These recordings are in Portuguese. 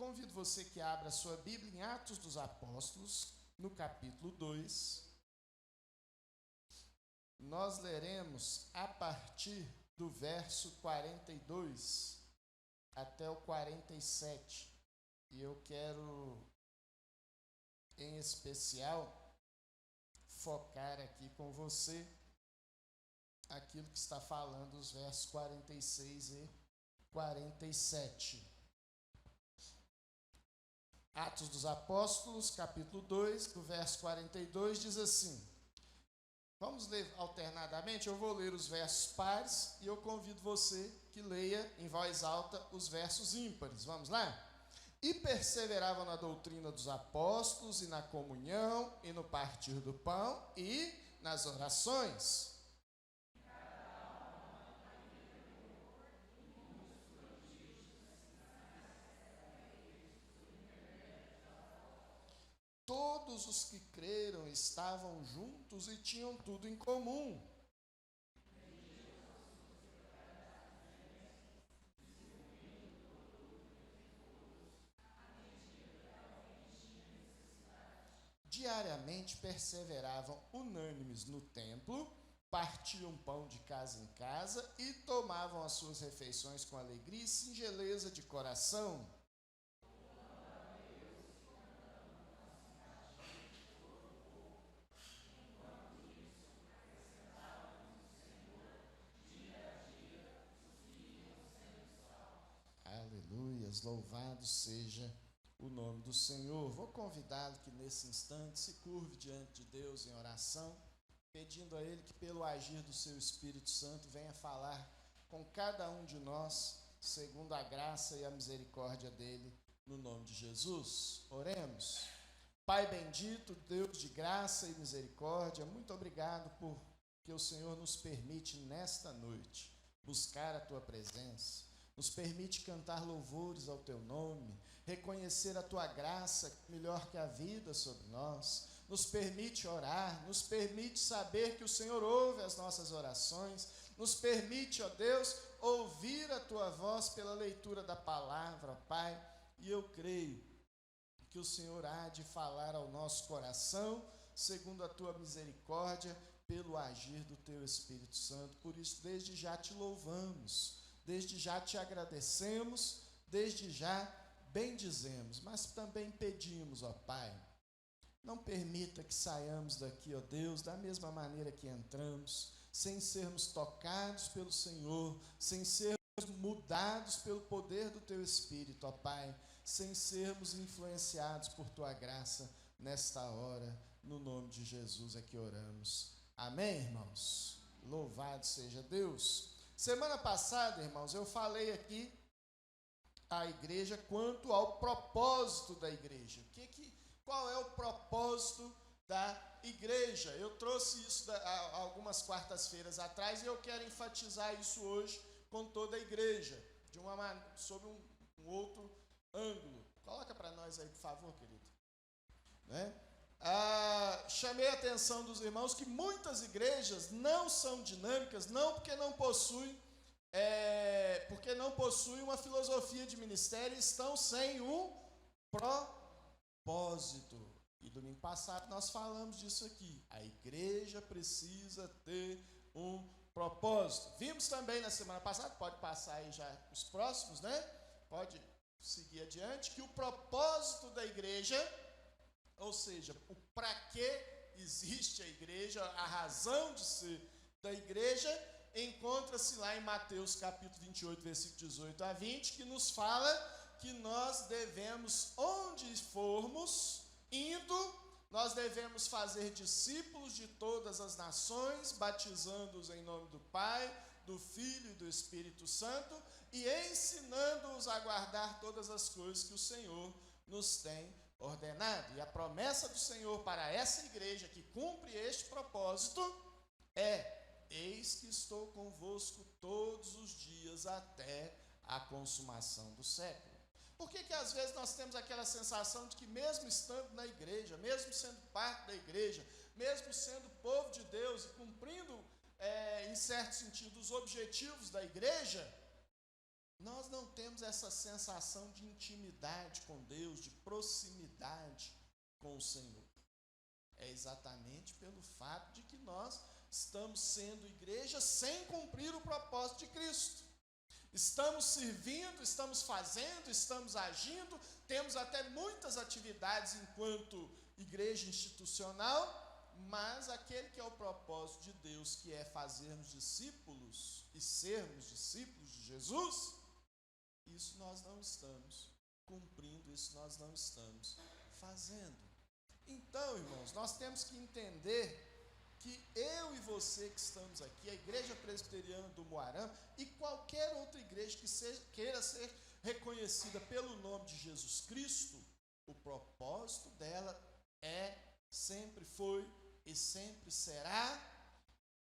convido você que abra a sua Bíblia em Atos dos Apóstolos, no capítulo 2. Nós leremos a partir do verso 42 até o 47. E eu quero, em especial, focar aqui com você aquilo que está falando os versos 46 e 47. Atos dos Apóstolos, capítulo 2, do verso 42, diz assim. Vamos ler alternadamente, eu vou ler os versos pares e eu convido você que leia em voz alta os versos ímpares. Vamos lá? E perseveravam na doutrina dos apóstolos e na comunhão e no partir do pão e nas orações. Todos os que creram estavam juntos e tinham tudo em comum. Diariamente perseveravam unânimes no templo, partiam pão de casa em casa e tomavam as suas refeições com alegria e singeleza de coração. Aleluias, louvado seja o nome do Senhor. Vou convidá-lo que nesse instante se curve diante de Deus em oração, pedindo a Ele que pelo agir do seu Espírito Santo venha falar com cada um de nós, segundo a graça e a misericórdia dEle, no nome de Jesus. Oremos. Pai bendito, Deus de graça e misericórdia, muito obrigado por que o Senhor nos permite nesta noite buscar a Tua presença. Nos permite cantar louvores ao Teu nome, reconhecer a Tua graça melhor que a vida sobre nós, nos permite orar, nos permite saber que o Senhor ouve as nossas orações, nos permite, ó Deus, ouvir a Tua voz pela leitura da palavra, ó Pai, e eu creio que o Senhor há de falar ao nosso coração, segundo a Tua misericórdia, pelo agir do Teu Espírito Santo. Por isso, desde já te louvamos, desde já te agradecemos, desde já bendizemos, mas também pedimos, ó Pai, não permita que saiamos daqui, ó Deus, da mesma maneira que entramos, sem sermos tocados pelo Senhor, sem sermos mudados pelo poder do Teu Espírito, ó Pai, sem sermos influenciados por Tua graça nesta hora, no nome de Jesus é que oramos. Amém, irmãos? Louvado seja Deus. Semana passada, irmãos, eu falei aqui à igreja quanto ao propósito da igreja. Qual é o propósito da igreja? Eu trouxe isso algumas quartas-feiras atrás e eu quero enfatizar isso hoje com toda a igreja, sob um outro ângulo. Coloca para nós aí, por favor, querido. Né? Chamei a atenção dos irmãos que muitas igrejas não são dinâmicas, não porque não possuem uma filosofia de ministério, estão sem um propósito. E domingo passado nós falamos disso aqui. A igreja precisa ter um propósito. Vimos também na semana passada, pode passar aí já os próximos, né? Pode seguir adiante, que o propósito da igreja, ou seja, o para que existe a igreja, a razão de ser da igreja, encontra-se lá em Mateus capítulo 28, versículo 18 a 20, que nos fala que nós devemos, onde formos indo, nós devemos fazer discípulos de todas as nações, batizando-os em nome do Pai, do Filho e do Espírito Santo, e ensinando-os a guardar todas as coisas que o Senhor nos tem ordenado. E a promessa do Senhor para essa igreja que cumpre este propósito é: eis que estou convosco todos os dias até a consumação do século. Por que às vezes nós temos aquela sensação de que mesmo estando na igreja, mesmo sendo parte da igreja, mesmo sendo povo de Deus e cumprindo, em certo sentido, os objetivos da igreja, nós não temos essa sensação de intimidade com Deus, de proximidade com o Senhor? É exatamente pelo fato de que nós estamos sendo igreja sem cumprir o propósito de Cristo. Estamos servindo, estamos fazendo, estamos agindo, temos até muitas atividades enquanto igreja institucional, mas aquele que é o propósito de Deus, que é fazermos discípulos e sermos discípulos de Jesus, isso nós não estamos cumprindo, isso nós não estamos fazendo. Então, irmãos, nós temos que entender que eu e você que estamos aqui, a Igreja Presbiteriana do Moarama e qualquer outra igreja que queira ser reconhecida pelo nome de Jesus Cristo, o propósito dela sempre foi e sempre será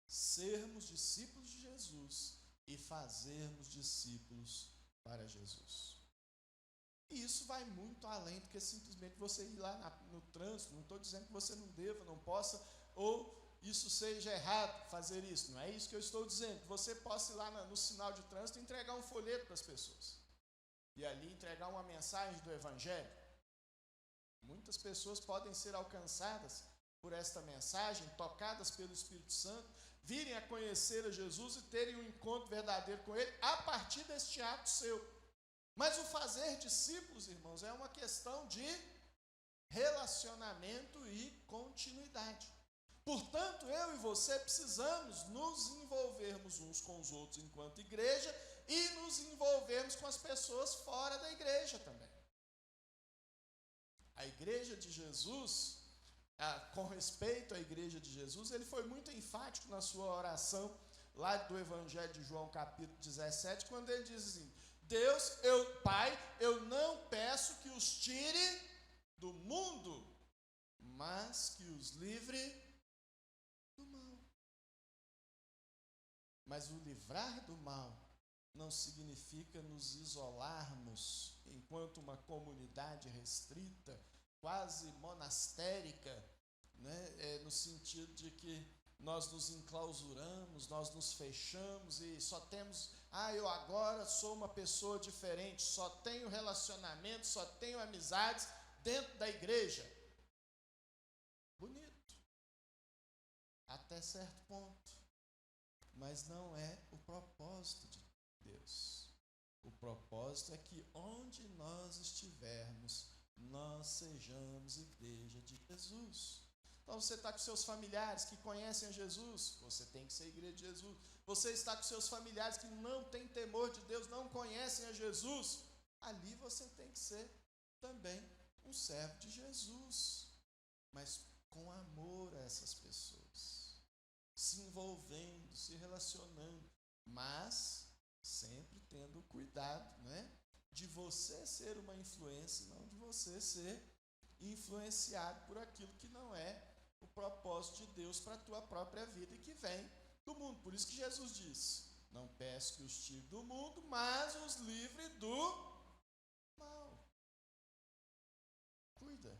sermos discípulos de Jesus e fazermos discípulos para Jesus. E isso vai muito além do que simplesmente você ir lá no trânsito. Não estou dizendo que você não deva, não possa, ou isso seja errado fazer isso. Não é isso que eu estou dizendo. Que você possa ir lá no sinal de trânsito e entregar um folheto para as pessoas. E ali entregar uma mensagem do Evangelho. Muitas pessoas podem ser alcançadas por esta mensagem, tocadas pelo Espírito Santo, virem a conhecer a Jesus e terem um encontro verdadeiro com Ele a partir deste ato seu. Mas o fazer discípulos, irmãos, é uma questão de relacionamento e continuidade. Portanto, eu e você precisamos nos envolvermos uns com os outros enquanto igreja e nos envolvermos com as pessoas fora da igreja também. A igreja de Jesus, com respeito à igreja de Jesus, ele foi muito enfático na sua oração, lá do Evangelho de João, capítulo 17, quando ele diz assim: Pai, eu não peço que os tire do mundo, mas que os livre do mal. Mas o livrar do mal não significa nos isolarmos enquanto uma comunidade restrita, quase monastérica, né? No sentido de que nós nos enclausuramos, nós nos fechamos e só temos, eu agora sou uma pessoa diferente, só tenho relacionamento, só tenho amizades dentro da igreja. Bonito, até certo ponto, mas não é o propósito de Deus. O propósito é que onde nós estivermos, nós sejamos igreja de Jesus. Então você está com seus familiares que conhecem a Jesus, você tem que ser igreja de Jesus. Você está com seus familiares que não têm temor de Deus, não conhecem a Jesus, ali você tem que ser também um servo de Jesus, mas com amor a essas pessoas, se envolvendo, se relacionando, mas sempre tendo cuidado, né, de você ser uma influência, não de você ser influenciado por aquilo que não é o propósito de Deus para a tua própria vida e que vem do mundo. Por isso que Jesus disse: não peço que os tire do mundo, mas os livre do mal. Cuida,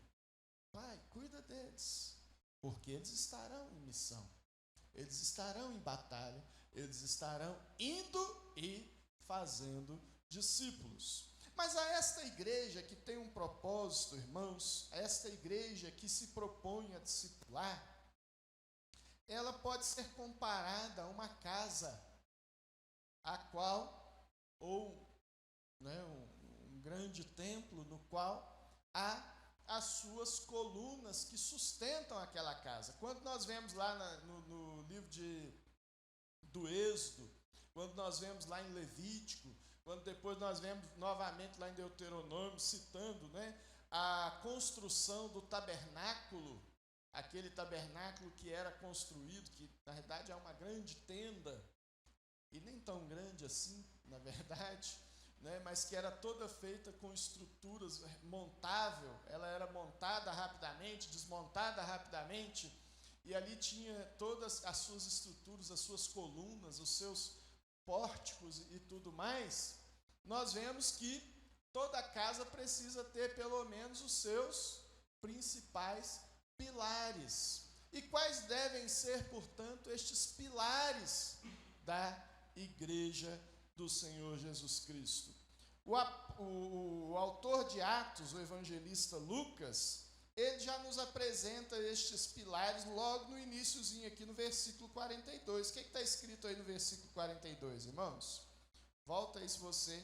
Pai, cuida deles, porque eles estarão em missão, eles estarão em batalha, eles estarão indo e fazendo discípulos. Mas a esta igreja que tem um propósito, irmãos, a esta igreja que se propõe a discipular, ela pode ser comparada a uma casa, a qual, ou um grande templo no qual há as suas colunas que sustentam aquela casa. Quando nós vemos lá no livro do Êxodo, quando nós vemos lá em Levítico, quando depois nós vemos novamente lá em Deuteronômio, citando, a construção do tabernáculo, aquele tabernáculo que era construído, que na verdade é uma grande tenda, e nem tão grande assim, na verdade, mas que era toda feita com estruturas montável, ela era montada rapidamente, desmontada rapidamente, e ali tinha todas as suas estruturas, as suas colunas, os seus pórticos e tudo mais. Nós vemos que toda casa precisa ter pelo menos os seus principais pilares. E quais devem ser, portanto, estes pilares da igreja do Senhor Jesus Cristo? O autor de Atos, o evangelista Lucas, ele já nos apresenta estes pilares logo no iniciozinho aqui no versículo 42. O que está escrito aí no versículo 42, irmãos? Volta aí se você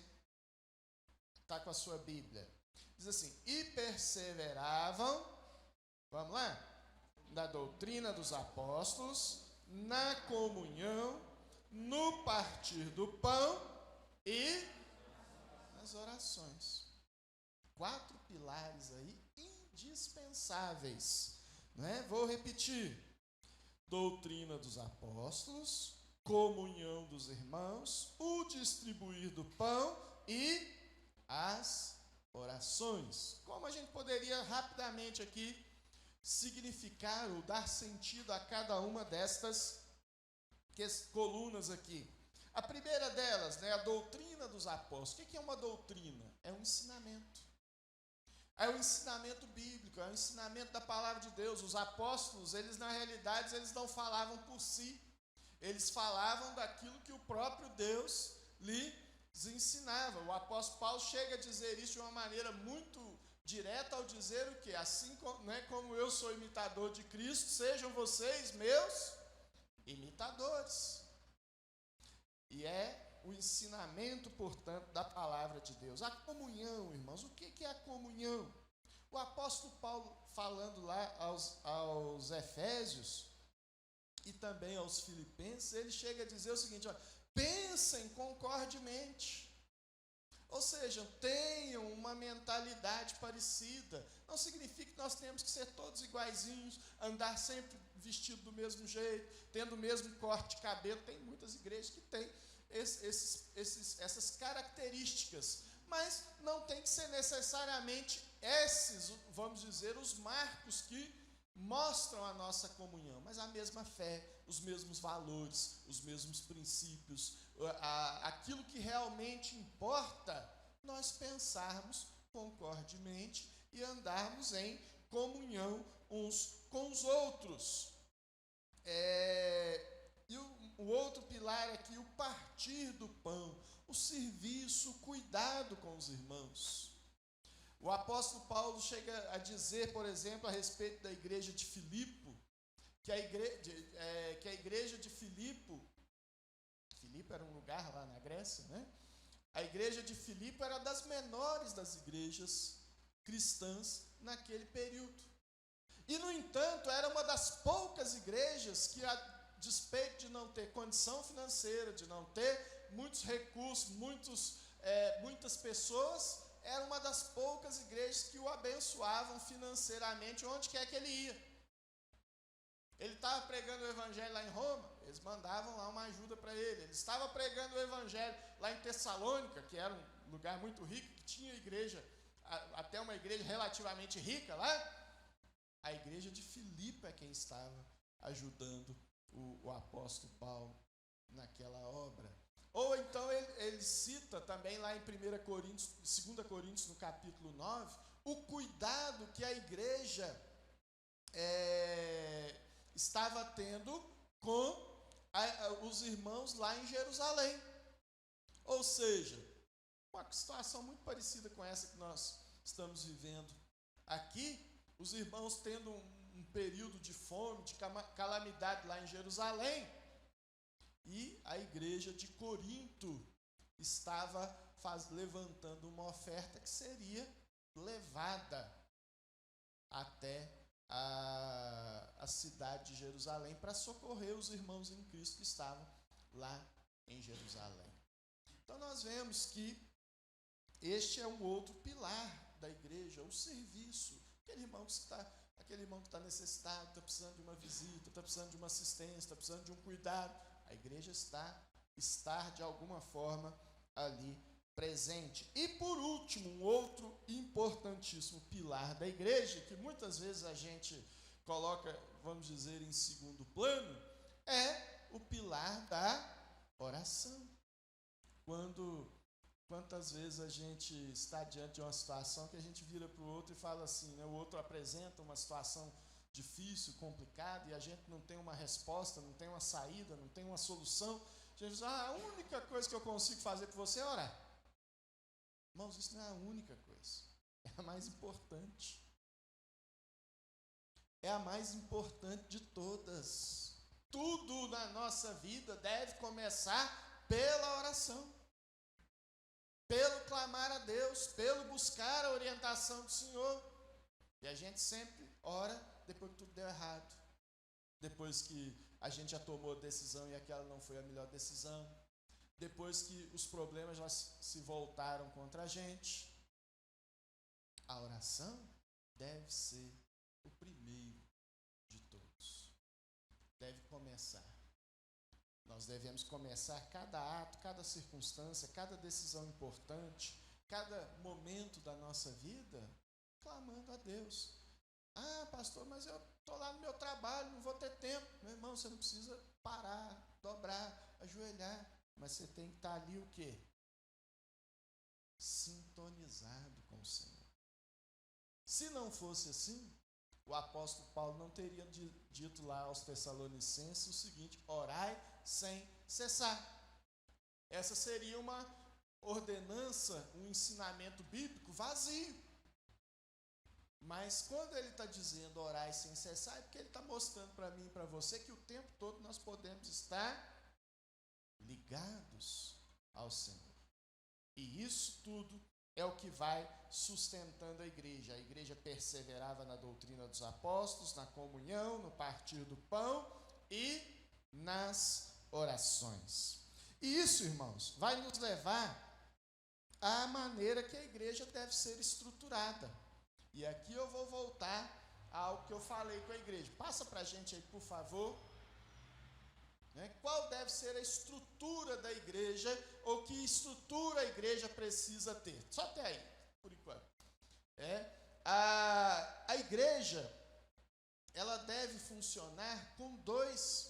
está com a sua Bíblia. Diz assim: e perseveravam, vamos lá, na doutrina dos apóstolos, na comunhão, no partir do pão e nas orações. 4 pilares aí indispensáveis, né? Vou repetir: doutrina dos apóstolos, comunhão dos irmãos, o distribuir do pão e as orações. Como a gente poderia rapidamente aqui significar ou dar sentido a cada uma destas colunas aqui? A primeira delas, né, a doutrina dos apóstolos. O que é uma doutrina? É um ensinamento. É um ensinamento bíblico, é um ensinamento da palavra de Deus. Os apóstolos, eles na realidade, eles não falavam por si. Eles falavam daquilo que o próprio Deus lhes ensinava. O apóstolo Paulo chega a dizer isso de uma maneira muito direta ao dizer o quê? Assim como eu sou imitador de Cristo, sejam vocês meus imitadores. E é o ensinamento, portanto, da palavra de Deus. A comunhão, irmãos, o que é a comunhão? O apóstolo Paulo, falando lá aos Efésios e também aos Filipenses, ele chega a dizer o seguinte: ó, pensem concordemente. Ou seja, tenham uma mentalidade parecida. Não significa que nós temos que ser todos iguaizinhos, andar sempre vestido do mesmo jeito, tendo o mesmo corte de cabelo. Tem muitas igrejas que têm essas características, mas não tem que ser necessariamente esses, vamos dizer, os marcos que mostram a nossa comunhão, mas a mesma fé, os mesmos valores, os mesmos princípios, aquilo que realmente importa, nós pensarmos concordemente e andarmos em comunhão uns com os outros. E o outro pilar aqui, o partir do pão, o serviço, o cuidado com os irmãos. O apóstolo Paulo chega a dizer, por exemplo, a respeito da igreja de Filipe, que a igreja de Filipe era um lugar lá na Grécia, né? A igreja de Filipe era das menores das igrejas cristãs naquele período. E, no entanto, era uma das poucas igrejas que, a despeito de não ter condição financeira, de não ter muitos recursos, muitas pessoas, era uma das poucas igrejas que o abençoavam financeiramente onde quer que ele ia. Ele estava pregando o evangelho lá em Roma, eles mandavam lá uma ajuda para ele. Ele estava pregando o evangelho lá em Tessalônica, que era um lugar muito rico, que tinha igreja, até uma igreja relativamente rica lá. A igreja de Filipe é quem estava ajudando o apóstolo Paulo naquela obra. Ou então ele cita também lá em 2 Coríntios, no capítulo 9, o cuidado que a igreja estava tendo com os irmãos lá em Jerusalém. Ou seja, uma situação muito parecida com essa que nós estamos vivendo aqui, os irmãos tendo um período de fome, de calamidade lá em Jerusalém, e a igreja de Corinto estava levantando uma oferta que seria levada até a cidade de Jerusalém para socorrer os irmãos em Cristo que estavam lá em Jerusalém. Então nós vemos que este é um outro pilar da igreja, o serviço. Aquele irmão que está necessitado, está precisando de uma visita, está precisando de uma assistência, está precisando de um cuidado. A igreja está de alguma forma ali presente. E por último, um outro importantíssimo pilar da igreja, que muitas vezes a gente coloca, vamos dizer, em segundo plano, é o pilar da oração. Quantas vezes a gente está diante de uma situação que a gente vira para o outro e fala assim, né? O outro apresenta uma situação difícil, complicada, e a gente não tem uma resposta, não tem uma saída, não tem uma solução. A gente diz, a única coisa que eu consigo fazer por você é orar. irmãos, isso não é a única coisa. É a mais importante. É a mais importante de todas. Tudo na nossa vida deve começar pela oração. Pelo clamar a Deus, pelo buscar a orientação do Senhor. E a gente sempre ora depois que tudo deu errado. Depois que a gente já tomou a decisão e aquela não foi a melhor decisão. Depois que os problemas já se voltaram contra a gente. A oração deve ser o primeiro de todos. Deve começar. Nós devemos começar cada ato, cada circunstância, cada decisão importante, cada momento da nossa vida, clamando a Deus. Ah, pastor, mas eu estou lá no meu trabalho, não vou ter tempo. Meu irmão, você não precisa parar, dobrar, ajoelhar, mas você tem que estar ali o quê? Sintonizado com o Senhor. Se não fosse assim, o apóstolo Paulo não teria dito lá aos Tessalonicenses o seguinte: orai sem cessar. Essa seria uma ordenança, um ensinamento bíblico vazio. Mas quando ele está dizendo orai sem cessar, é porque ele está mostrando para mim e para você que o tempo todo nós podemos estar ligados ao Senhor. E isso tudo é o que vai sustentando a igreja. A igreja perseverava na doutrina dos apóstolos, na comunhão, no partir do pão e nas orações. E isso, irmãos, vai nos levar à maneira que a igreja deve ser estruturada. E aqui eu vou voltar ao que eu falei com a igreja. Passa para a gente aí, por favor. Qual deve ser a estrutura da igreja, ou que estrutura a igreja precisa ter? Só até aí, por enquanto. A igreja, ela deve funcionar com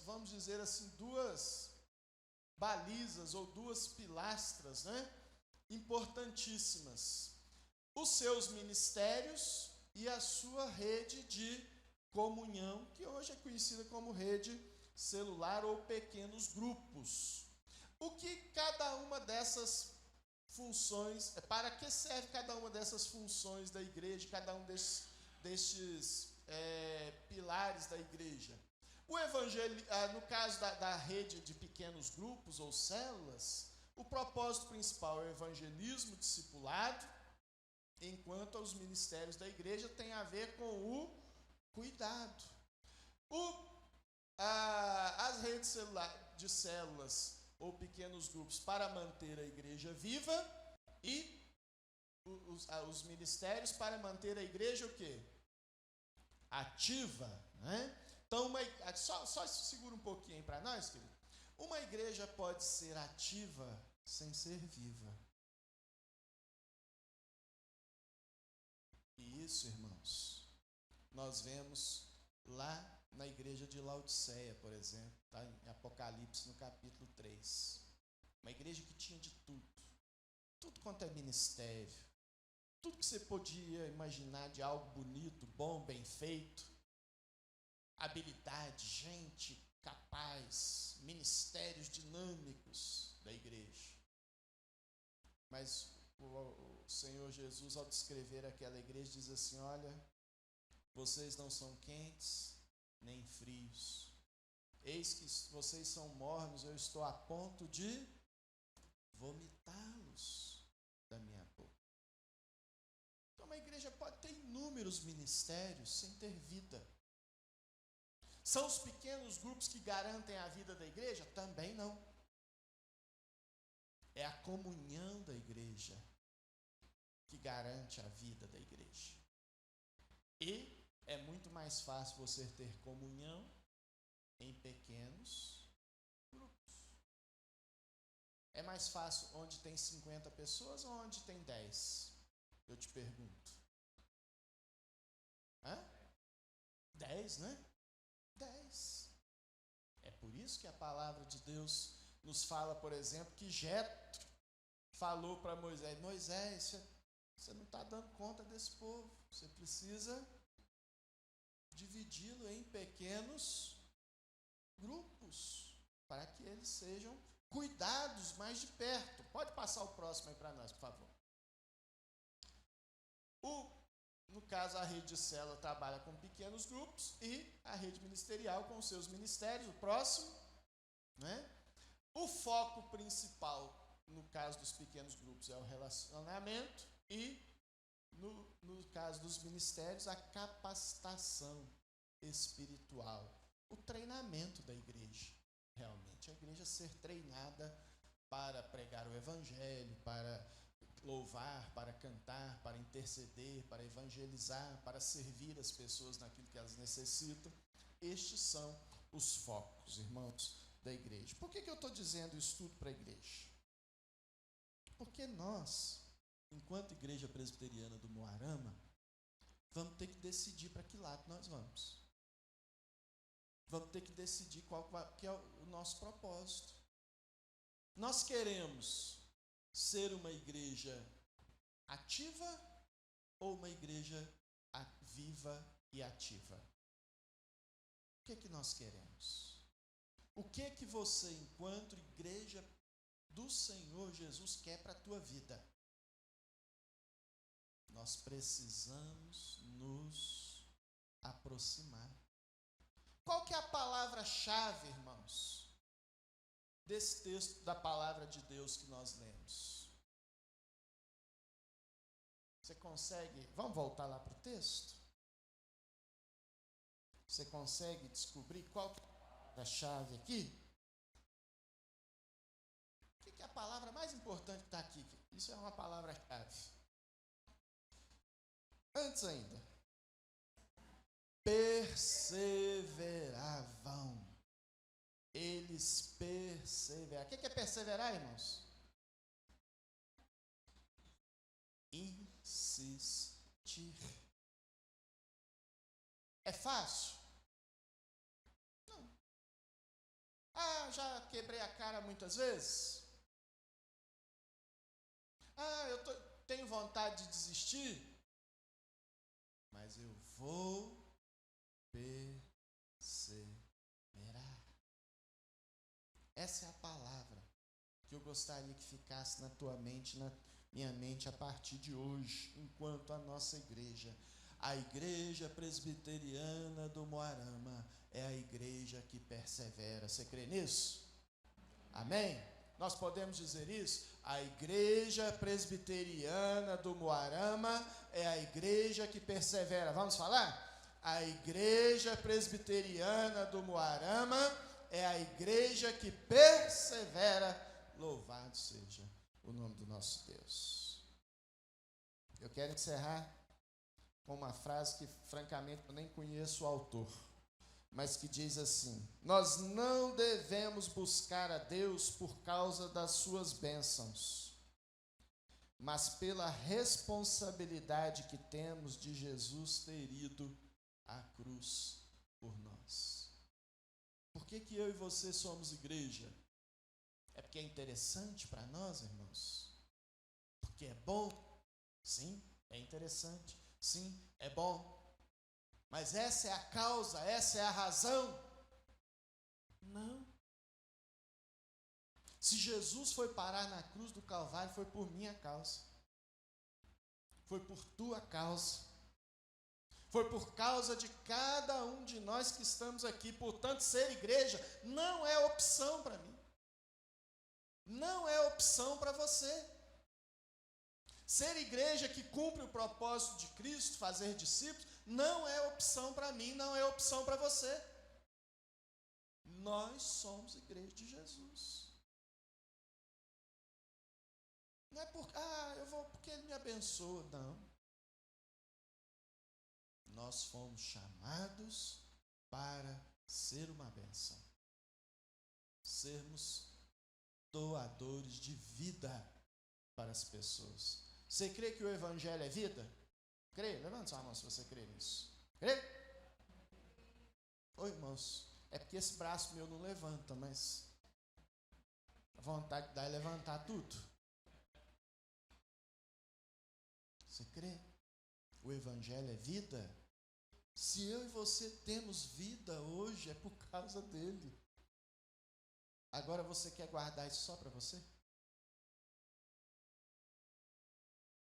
vamos dizer assim, duas balizas ou duas pilastras, importantíssimas. Os seus ministérios e a sua rede de comunhão, que hoje é conhecida como rede celular ou pequenos grupos. O que cada uma dessas funções, para que serve cada uma dessas funções da igreja, cada um destes pilares da igreja? O evangelho, no caso da rede de pequenos grupos ou células, o propósito principal é o evangelismo, discipulado, enquanto os ministérios da igreja têm a ver com o cuidado. As redes de células ou pequenos grupos para manter a igreja viva e os ministérios para manter a igreja o quê? Ativa, Então, só segura um pouquinho aí para nós, querido. Uma igreja pode ser ativa sem ser viva. E isso, irmãos, nós vemos lá na igreja de Laodiceia, por exemplo, tá? Em Apocalipse, no capítulo 3. Uma igreja que tinha de tudo. Tudo quanto é ministério. Tudo que você podia imaginar de algo bonito, bom, bem feito. Habilidade, gente capaz, ministérios dinâmicos da igreja. Mas o Senhor Jesus, ao descrever aquela igreja, diz assim: olha, vocês não são quentes nem frios. Eis que vocês são mornos, eu estou a ponto de vomitá-los da minha boca. Então, uma igreja pode ter inúmeros ministérios sem ter vida. São os pequenos grupos que garantem a vida da igreja? Também não. É a comunhão da igreja que garante a vida da igreja. E é muito mais fácil você ter comunhão em pequenos grupos. É mais fácil onde tem 50 pessoas ou onde tem 10? Eu te pergunto. 10, né? 10. É por isso que a palavra de Deus nos fala, por exemplo, que Jetro falou para Moisés: Moisés, você não está dando conta desse povo. Você precisa dividi-lo em pequenos grupos, para que eles sejam cuidados mais de perto. Pode passar o próximo aí para nós, por favor. caso, a rede de célula trabalha com pequenos grupos e a rede ministerial com os seus ministérios, o próximo, né? O foco principal, no caso dos pequenos grupos, é o relacionamento e, no caso dos ministérios, a capacitação espiritual, o treinamento da igreja. Realmente, a igreja ser treinada para pregar o evangelho, para louvar, para cantar, para interceder, para evangelizar, para servir as pessoas naquilo que elas necessitam. Estes são os focos, irmãos, da igreja. Por que eu estou dizendo isso tudo para a igreja? Porque nós, enquanto igreja presbiteriana do Moarama, vamos ter que decidir para que lado nós vamos. Vamos ter que decidir qual que é o nosso propósito. Nós queremos ser uma igreja ativa ou uma igreja viva e ativa? O que nós queremos? O que você, enquanto igreja do Senhor Jesus, quer para a tua vida? Nós precisamos nos aproximar. Qual que é a palavra-chave, irmãos, desse texto da palavra de Deus que nós lemos? Você consegue? Vamos voltar lá para o texto? Você consegue descobrir qual que é a palavra-chave aqui? O que é a palavra mais importante que está aqui? Isso é uma palavra-chave. Antes ainda, perseveravam. Eles perseveraram. O que é perseverar, irmãos? Insistir. É fácil? Não. Já quebrei a cara muitas vezes? Tenho vontade de desistir? Mas eu vou perseverar. Essa é a palavra que eu gostaria que ficasse na tua mente, na minha mente a partir de hoje, enquanto a nossa igreja, a igreja presbiteriana do Moarama, é a igreja que persevera. Você crê nisso? Amém? Nós podemos dizer isso? A igreja presbiteriana do Moarama é a igreja que persevera. Vamos falar? A igreja presbiteriana do Moarama é a igreja que persevera. Louvado seja o nome do nosso Deus. Eu quero encerrar com uma frase que, francamente, eu nem conheço o autor, mas que diz assim: nós não devemos buscar a Deus por causa das suas bênçãos, mas pela responsabilidade que temos de Jesus ter ido à cruz por nós. Por que eu e você somos igreja? É porque é interessante para nós, irmãos? Porque é bom? Sim, é interessante. Sim, é bom. Mas essa é a causa, essa é a razão? Não. Se Jesus foi parar na cruz do Calvário, foi por minha causa. Foi por tua causa. Foi por causa de cada um de nós que estamos aqui. Portanto, ser igreja não é opção para mim. Não é opção para você. Ser igreja que cumpre o propósito de Cristo, fazer discípulos, não é opção para mim, não é opção para você. Nós somos igreja de Jesus. Não é porque, eu vou porque Ele me abençoa, não. Nós fomos chamados para ser uma bênção. Sermos doadores de vida para as pessoas. Você crê que o Evangelho é vida? Crê? Levanta sua mão se você crê nisso. Crê? Oi, irmãos. É porque esse braço meu não levanta, mas a vontade de dar é levantar tudo. Você crê? O Evangelho é vida? Se eu e você temos vida hoje, é por causa dele. Agora você quer guardar isso só para você?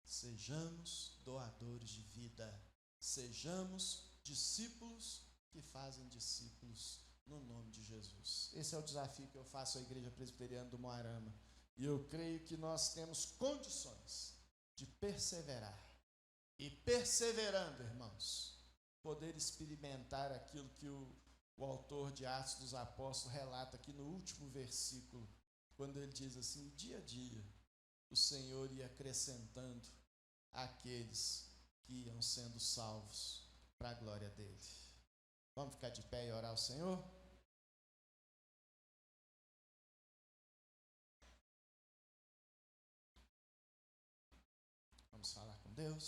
Sejamos doadores de vida. Sejamos discípulos que fazem discípulos no nome de Jesus. Esse é o desafio que eu faço à Igreja Presbiteriana do Moarama. E eu creio que nós temos condições de perseverar. E perseverando, irmãos, poder experimentar aquilo que o autor de Atos dos Apóstolos relata aqui no último versículo, quando ele diz assim: dia a dia o Senhor ia acrescentando aqueles que iam sendo salvos para a glória dele. Vamos ficar de pé e orar ao Senhor? Vamos falar com Deus.